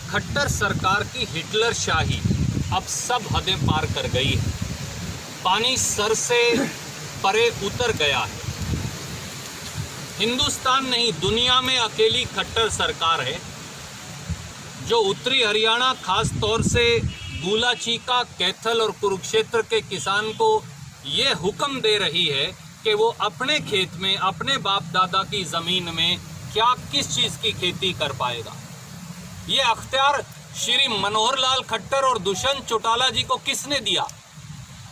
खट्टर सरकार की हिटलर शाही अब सब हदें पार कर गई है। पानी सर से परे उतर गया है। हिंदुस्तान नहीं, दुनिया में अकेली खट्टर सरकार है जो उत्तरी हरियाणा, खास तौर से गुलाचीका, कैथल और कुरुक्षेत्र के किसान को ये हुक्म दे रही है कि वो अपने खेत में, अपने बाप दादा की ज़मीन में क्या किस चीज़ की खेती कर पाएगा। ये अख्तियार श्री मनोहर लाल खट्टर और दुष्यंत चौटाला जी को किसने दिया?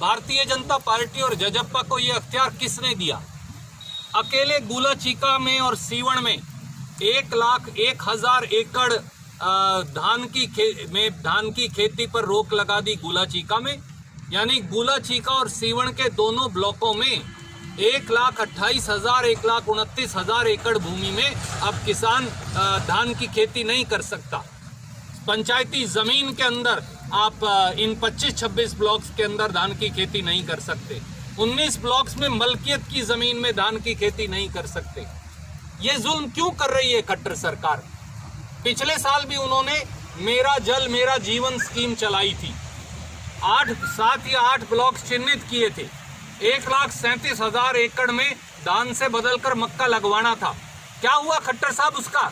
भारतीय जनता पार्टी और जजप्पा को ये अख्तियार किसने दिया? अकेले गुलाचीका में और सीवण में 1,01,000 एकड़ धान की खेती पर रोक लगा दी गुलाचीका में। यानी गुलाचीका और सीवण के दोनों ब्लॉकों में 1,28,000 1,29,000 एकड़ भूमि में अब किसान धान की खेती नहीं कर सकता। पंचायती जमीन के अंदर आप इन 25-26 ब्लॉक्स के अंदर धान की खेती नहीं कर सकते। 19 ब्लॉक्स में मलकियत की जमीन में धान की खेती नहीं कर सकते। ये जुल्म क्यों कर रही है खट्टर सरकार? पिछले साल भी उन्होंने मेरा जल मेरा जीवन स्कीम चलाई थी। 7 या 8 ब्लॉक्स चिन्हित किए थे। 1,37,000 एकड़ में धान से बदलकर मक्का लगवाना था। क्या हुआ खट्टर साहब उसका?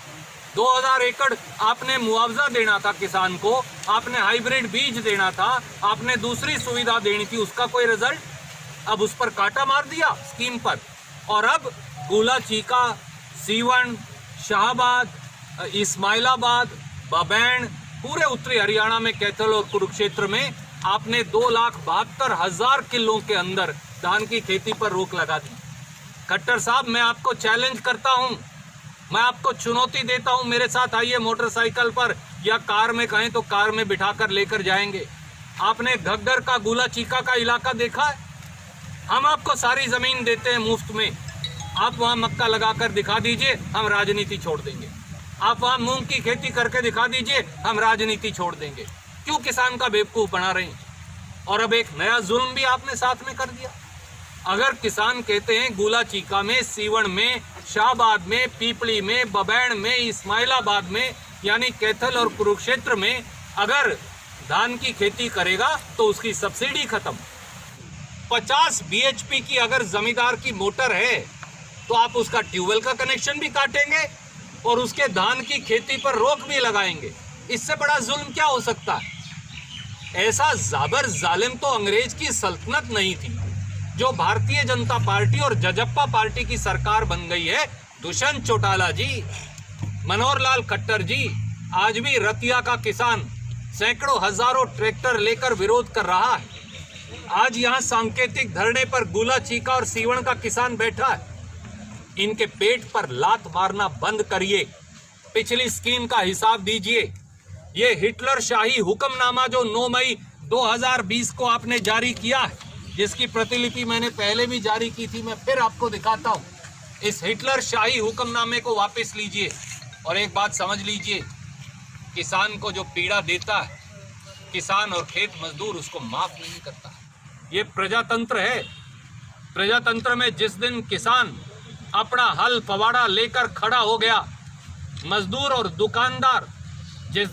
2,000 एकड़ आपने मुआवजा देना था किसान को, आपने हाइब्रिड बीज देना था, आपने दूसरी सुविधा देनी थी, उसका कोई रिजल्ट? अब उस पर कांटा मार दिया स्कीम पर। और अब गुलाचीका, सीवण, शाहबाद, इस्माइलाबाद, बबैन, पूरे उत्तरी हरियाणा में कैथल और कुरुक्षेत्र में आपने 2,72,000 किलों के अंदर धान की खेती पर रोक लगा दी। खट्टर साहब, मैं आपको चैलेंज करता हूं, मैं आपको चुनौती देता हूं, मेरे साथ आइए मोटरसाइकिल पर या कार में, कहें तो कार में बिठाकर लेकर जाएंगे। आपने घग्गर का, गुलाचीका का इलाका देखा है? हम आपको सारी जमीन देते हैं मुफ्त में, आप वहां मक्का लगाकर दिखा दीजिए, हम राजनीति छोड़ देंगे। आप वहां मूंग की खेती करके दिखा दीजिए, हम राजनीति छोड़ देंगे। क्यों किसान का बेवकूफ बना रहे हैं? और अब एक नया जुल्म भी आपने साथ में कर दिया। अगर किसान कहते हैं गुलाचीका में, सीवण में, शाहबाद में, पीपली में, बबैन में, इस्माइलाबाद में, यानी कैथल और कुरुक्षेत्र में अगर धान की खेती करेगा तो उसकी सब्सिडी खत्म। 50 BHP की अगर जमींदार की मोटर है तो आप उसका ट्यूबवेल का कनेक्शन भी काटेंगे और उसके धान की खेती पर रोक भी लगाएंगे। इससे बड़ा जुल्म क्या हो सकता है? ऐसा जाबर जालिम तो अंग्रेज की सल्तनत नहीं थी। जो भारतीय जनता पार्टी और जजप्पा पार्टी की सरकार बन गई है, दुष्यंत चौटाला जी, मनोहर लाल खट्टर जी, आज भी रतिया का किसान सैकड़ों हजारों ट्रैक्टर लेकर विरोध कर रहा है। आज यहाँ सांकेतिक धरने पर गुलाचीका और सीवण का किसान बैठा है। इनके पेट पर लात मारना बंद करिए, पिछली स्कीम का हिसाब दीजिए। ये हिटलर शाही हुक्मनामा जो 9 मई 2020 को आपने जारी किया है, जिसकी प्रतिलिपि मैंने पहले भी जारी की थी, मैं फिर आपको दिखाता हूं। इस हिटलर शाही हुक्मनामे को वापस लीजिए और एक बात समझ लीजिए, किसान को जो पीड़ा देता है, किसान और खेत मजदूर उसको माफ नहीं करता। ये प्रजातंत्र है। प्रजातंत्र में जिस दिन किसान अपना हल फवाड़ा लेकर खड़ा हो गया, मजदूर और दुकानदार जिस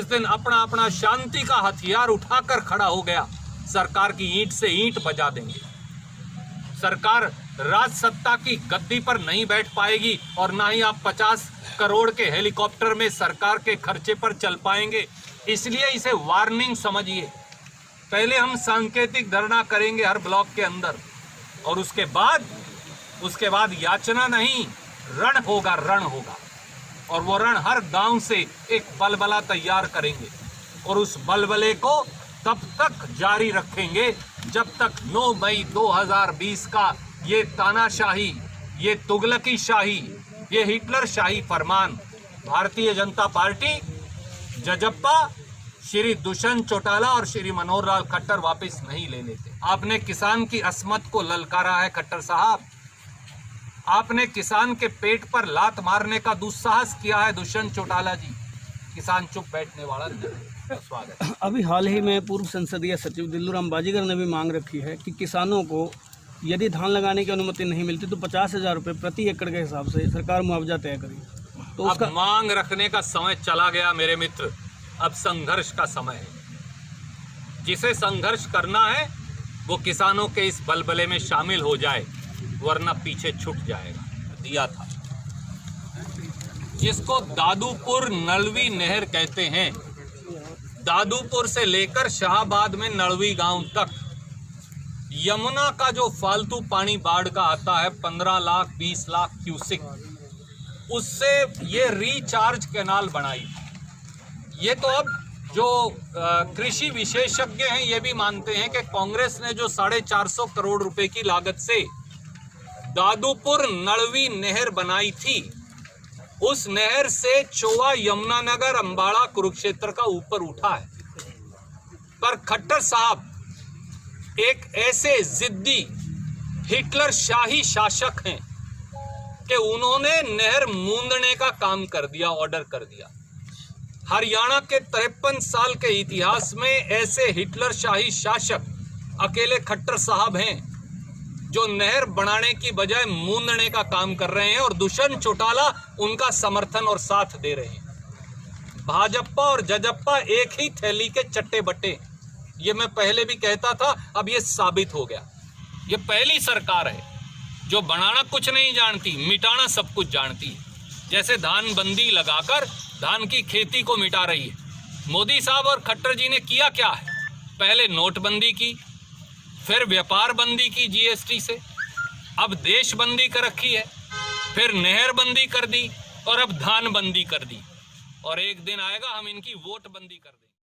दिन अपना अपना शांति का हथियार उठाकर खड़ा हो गया, सरकार की ईंट से ईंट बजा देंगे। सरकार राज सत्ता की गद्दी पर नहीं बैठ पाएगी और ना ही आप 50 करोड़ के हेलीकॉप्टर में सरकार के खर्चे पर चल पाएंगे। इसलिए इसे वार्निंग समझिए। पहले हम सांकेतिक धरना करेंगे हर ब्लॉक के अंदर और उसके बाद याचना नहीं, रण होगा, रण होगा। और वो रण हर गांव से एक बलबला तैयार करेंगे और उस बलबले को तब तक जारी रखेंगे जब तक 9 मई 2020 का ये तानाशाही, ये तुगलकी शाही, ये हिटलर शाही फरमान भारतीय जनता पार्टी, जजप्पा, श्री दुष्यंत चौटाला और श्री मनोहर लाल खट्टर वापस नहीं ले लेते। आपने किसान की असमत को ललकारा है खट्टर साहब। आपने किसान के पेट पर लात मारने का दुस्साहस किया है दुष्यंत चौटाला जी। किसान चुप बैठने वाला नहीं। स्वागत। अभी हाल ही में पूर्व संसदीय सचिव दिल्लूराम बाजीगर ने भी मांग रखी है कि किसानों को यदि धान लगाने की अनुमति नहीं मिलती तो 50,000 रुपये प्रति एकड़ के हिसाब से सरकार मुआवजा तय करेगी। तो अब उसका मांग रखने का समय चला गया मेरे मित्र, अब संघर्ष का समय है। जिसे संघर्ष करना है वो किसानों के इस बलबले में शामिल हो जाए, वरना पीछे छूट जाएगा। दिया था जिसको दादूपुर नलवी नहर कहते हैं, दादूपुर से लेकर शाहबाद में नलवी गांव तक यमुना का जो फालतू पानी बाढ़ का आता है 15 लाख 20 लाख क्यूसिक, उससे ये रिचार्ज कैनाल बनाई। ये तो अब जो कृषि विशेषज्ञ हैं ये भी मानते हैं कि कांग्रेस ने जो 450 करोड़ रुपए की लागत से दादूपुर नलवी नहर बनाई थी, उस नहर से चोवा, यमुनानगर, अंबाड़ा, कुरुक्षेत्र का ऊपर उठा है। पर खट्टर साहब एक ऐसे जिद्दी हिटलर शाही शासक हैं कि उन्होंने नहर मूंदने का काम कर दिया, ऑर्डर कर दिया। हरियाणा के 53 साल के इतिहास में ऐसे हिटलर शाही शासक अकेले खट्टर साहब हैं जो नहर बनाने की बजाय मूंदने का काम कर रहे हैं, और दुष्यंत चौटाला उनका समर्थन और साथ दे रहे हैं। भाजपा और जजप्पा एक ही थैली के चट्टे बट्टे, ये मैं पहले भी कहता था, अब ये साबित हो गया। ये पहली सरकार है जो बनाना कुछ नहीं जानती, मिटाना सब कुछ जानती है। जैसे धान बंदी लगाकर धान की खेती को मिटा रही है। मोदी साहब और खट्टर जी ने किया क्या है? पहले नोटबंदी की, फिर व्यापार बंदी की जीएसटी से, अब देश बंदी कर रखी है, फिर नहर बंदी कर दी, और अब धान बंदी कर दी, और एक दिन आएगा हम इनकी वोट बंदी कर देंगे।